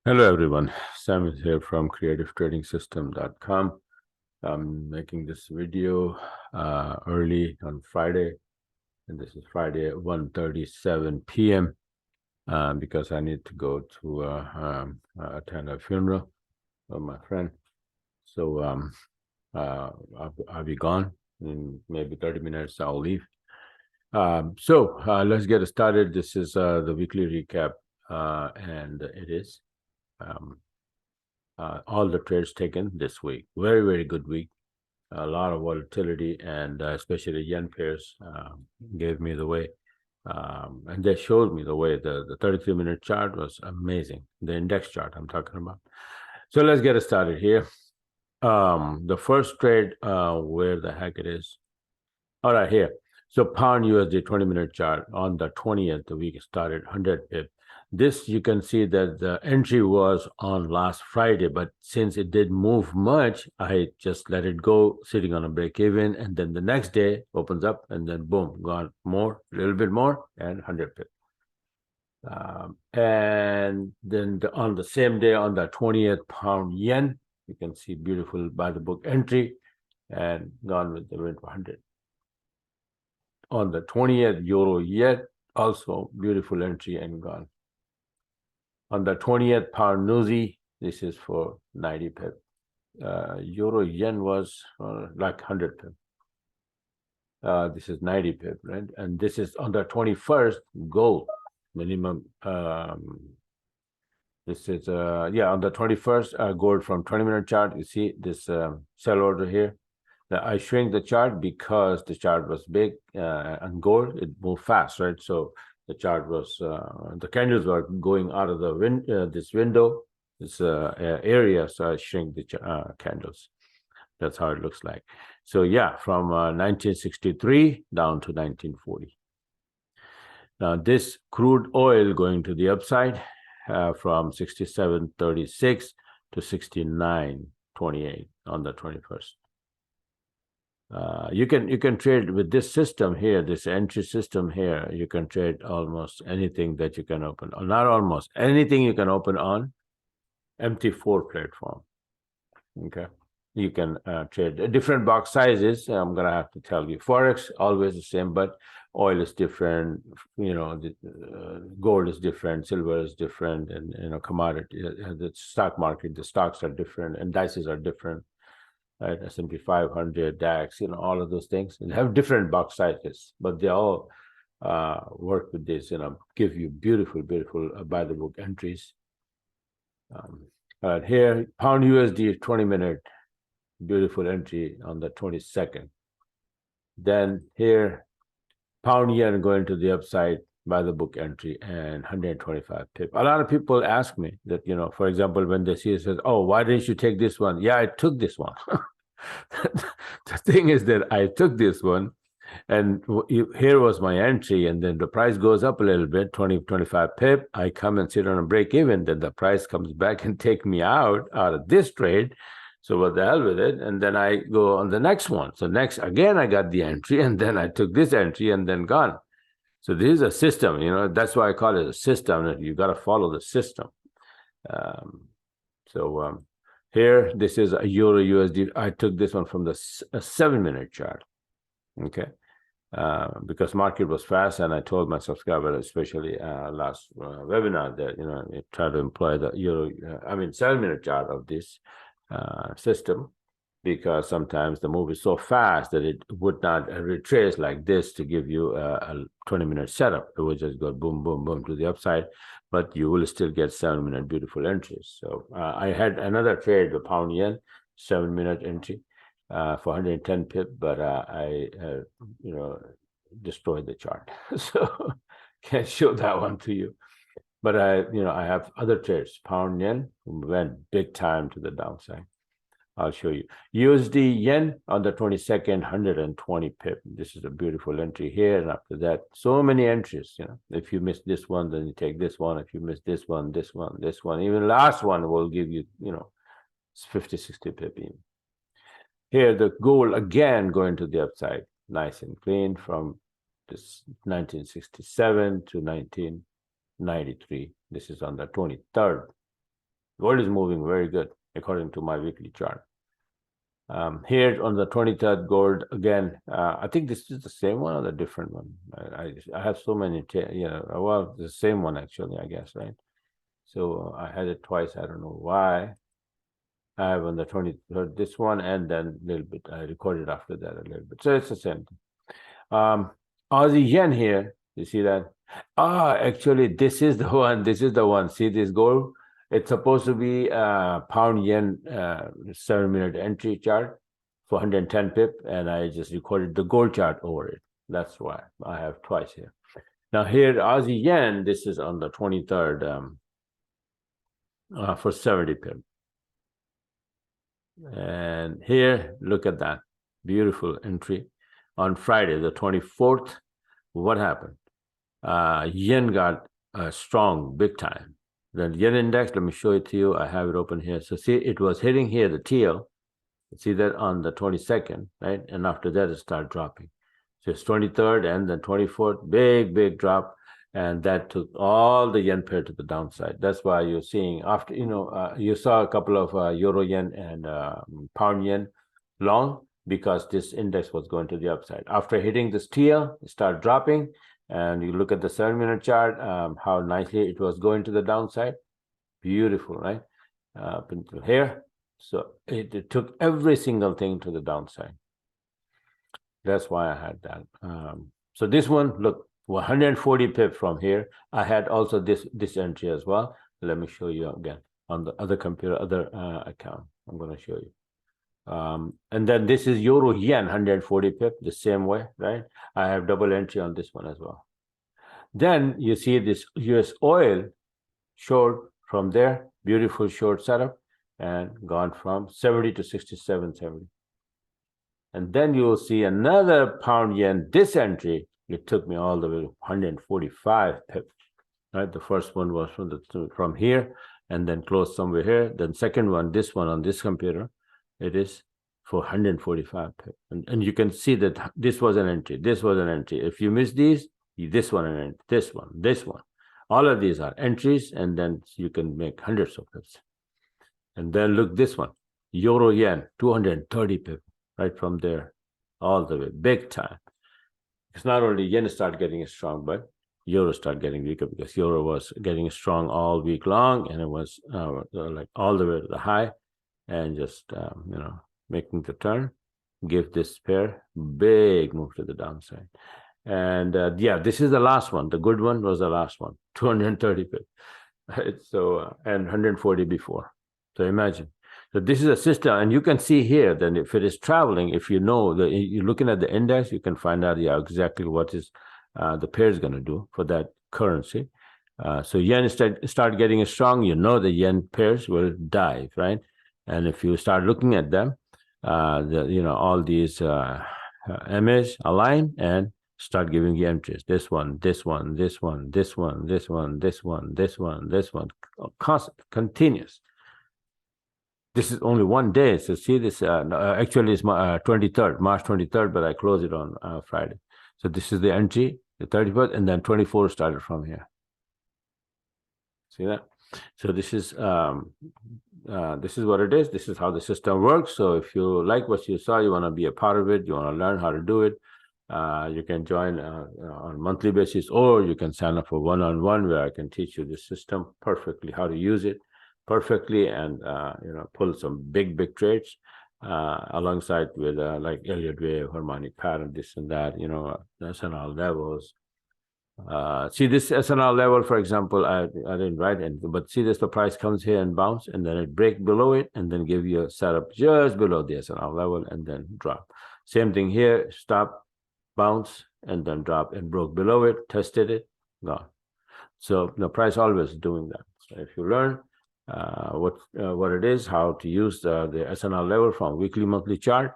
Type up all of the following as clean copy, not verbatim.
Hello everyone, Sam is here from creativetrading.com. I'm making this video early on Friday, and this is Friday at 1:37 p.m. Because I need to go to attend a funeral of my friend. So I'll be gone in maybe 30 minutes. I'll leave. So let's get started. This is the weekly recap, and it is all the trades taken this week. Very, very good week. A lot of volatility, and especially yen pairs gave me the way. And they showed me the way. The 33-minute chart was amazing. The index chart I'm talking about. So let's get started here. The first trade, where the heck it is? All right, here. So pound USD 20-minute chart on the 20th, the week started 100 pip. This, you can see that the entry was on last Friday, but since it didn't move much, I just let it go, sitting on a break even, and then the next day opens up, and then boom, gone more, a little bit more, and 100 pip. And then on the same day, on the 20th, pound yen, you can see beautiful by the book entry, and gone with the wind for 100. On the 20th, euro yen, also beautiful entry and gone. On the 20th, pound Nuzi, this is for 90 pip. Euro yen was like 100 pip. This is 90 pip, right? And this is on the 21st, gold minimum. This is on the 21st, gold from 20-minute chart. You see this sell order here. Now, I shrink the chart because the chart was big, and gold, it moved fast, right? So the chart was, the candles were going out of the this window, this area, so I shrink the candles. That's how it looks like. So yeah, from 1963 down to 1940. Now this crude oil going to the upside, from 67.36 to 69.28 on the 21st. You can trade with this system here, this entry system here. You can trade almost anything that you can open, or not almost anything you can open on MT4 platform. Okay, you can trade different box sizes. I'm gonna have to tell you, Forex always the same, but oil is different. You know, the, gold is different, silver is different, and commodity, the stock market, the stocks are different, and indices are different. Right, S&P 500, DAX, all of those things, and have different box sizes, but they all work with this, give you beautiful, beautiful by the book entries. Here, pound USD 20-minute, beautiful entry on the 22nd. Then here, pound yen going to the upside by the book entry and 125 pip. A lot of people ask me that, for example, when they see it, says, oh, why didn't you take this one? Yeah, I took this one. The thing is that I took this one, and here was my entry, and then the price goes up a little bit, 25 pip. I come and sit on a break even, then the price comes back and take me out of this trade. So what the hell with it? And then I go on the next one. So next, again, I got the entry, and then I took this entry and then gone. So this is a system, that's why I call it a system. You got to follow the system. Here, this is a Euro USD. I took this one from the 7-minute chart, okay? Because market was fast, and I told my subscribers, especially last webinar, that try to employ the Euro, 7-minute chart of this system, because sometimes the move is so fast that it would not retrace like this to give you a 20-minute setup. It would just go boom, boom, boom to the upside, but you will still get 7-minute beautiful entries. So I had another trade, the pound yen, 7-minute entry for 110 pip, but I destroyed the chart. So can't show that one to you. But I have other trades. Pound yen went big time to the downside. I'll show you. USD yen on the 22nd, 120 pip. This is a beautiful entry here. And after that, so many entries. If you miss this one, then you take this one. If you miss this one, this one, this one, even last one will give you, 50, 60 pip even. Here, the gold again going to the upside, nice and clean from this 1967 to 1993. This is on the 23rd. Gold is moving very good according to my weekly chart. Here on the 23rd, gold again. I think this is the same one or the different one. I have so many, well, the same one actually, I guess, right? So I had it twice. I don't know why. I have on the 23rd this one, and then a little bit. I recorded after that a little bit. So it's the same thing. Aussie yen here. You see that? Actually, this is the one. This is the one. See this gold? It's supposed to be pound yen 7-minute entry chart for 110 pip, and I just recorded the gold chart over it. That's why I have twice here. Now here, Aussie yen, this is on the 23rd for 70 pip. And here, look at that. Beautiful entry. On Friday, the 24th, what happened? Yen got strong, big time. The yen index, let me show it to you. I have it open here. So see, it was hitting here, the TL. See that on the 22nd, right? And after that, it started dropping. So it's 23rd and then 24th, big drop. And that took all the yen pair to the downside. That's why you're seeing after, you saw a couple of euro yen and pound yen long, because this index was going to the upside. After hitting this TL, it started dropping. And you look at the 7-minute chart, how nicely it was going to the downside. Beautiful, right? Up until here. So it took every single thing to the downside. That's why I had that. So this one, look, 140 pip from here. I had also this entry as well. Let me show you again on the other computer, other account. I'm going to show you. And then this is euro yen 140 pip, the same way, right? I have double entry on this one as well. Then you see this US oil short from there, beautiful short setup, and gone from 70 to 67.70. And then you will see another pound yen this entry. It took me all the way to 145 pip. Right, the first one was from here, and then closed somewhere here. Then second one, this one on this computer, it is for 145 pip. And you can see that this was an entry. This was an entry. If you miss these, this one and entry, this one. All of these are entries, and then you can make hundreds of pips. And then look, this one, euro yen 230 pip, right from there, all the way, big time. It's not only yen start getting strong, but euro start getting weaker, because euro was getting strong all week long, and it was like all the way to the high, and just making the turn, give this pair big move to the downside. And yeah, this is the last one. The good one was the last one, 230 pip. Right? So and 140 before. So imagine. So this is a system, and you can see here that if it is traveling, if you know that you're looking at the index, you can find out exactly what is the pair is going to do for that currency. So yen start getting strong, the yen pairs will dive, right? And if you start looking at them, all these MAs align and start giving you entries. This one, this one, this one, this one, this one, this one, this one, this one, constant, continuous. This is only one day. So see this, actually it's March 23rd, but I close it on Friday. So this is the entry, the 31st, and then 24 started from here. See that? So this is what it is. This is how the system works. So if you like what you saw, you want to be a part of it, you want to learn how to do it, you can join on a monthly basis, or you can sign up for one-on-one, where I can teach you the system perfectly, how to use it perfectly, and pull some big trades alongside with like Elliott wave, harmonic pattern, this and that, SNR levels. See this SNR level, for example, I didn't write anything, but see this, the price comes here and bounce, and then it break below it, and then give you a setup just below the SNR level, and then drop. Same thing here, stop, bounce, and then drop, and broke below it, tested it, gone. So the price always doing that. So if you learn what it is, how to use the SNR level from weekly, monthly chart,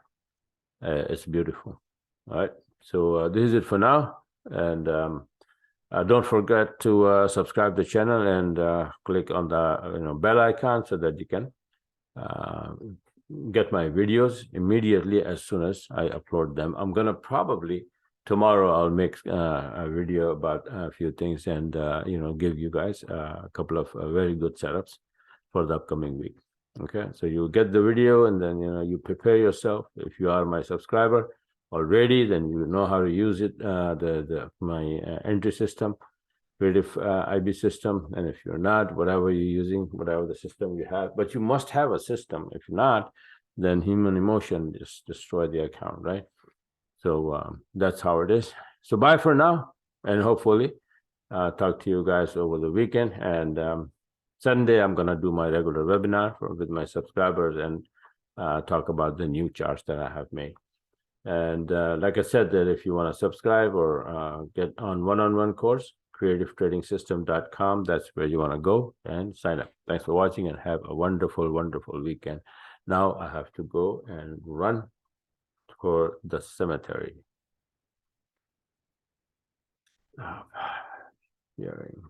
it's beautiful. All right, so this is it for now, and don't forget to subscribe to the channel and click on the bell icon, so that you can get my videos immediately as soon as I upload them. I'm gonna probably tomorrow I'll make a video about a few things, and give you guys a couple of very good setups for the upcoming week. Okay, so you get the video, and then you prepare yourself. If you are my subscriber already, then you know how to use it, my entry system, creative IB system. And if you're not, whatever you're using, whatever the system you have, but you must have a system. If not, then human emotion just destroy the account, right? So that's how it is. So bye for now, and hopefully talk to you guys over the weekend. And Sunday, I'm going to do my regular webinar with my subscribers and talk about the new charts that I have made. And like I said, that if you want to subscribe or get on one-on-one course, creativetradingsystem.com, that's where you want to go and sign up. Thanks for watching, and have a wonderful, wonderful weekend. Now I have to go and run for the cemetery. Oh, hearing.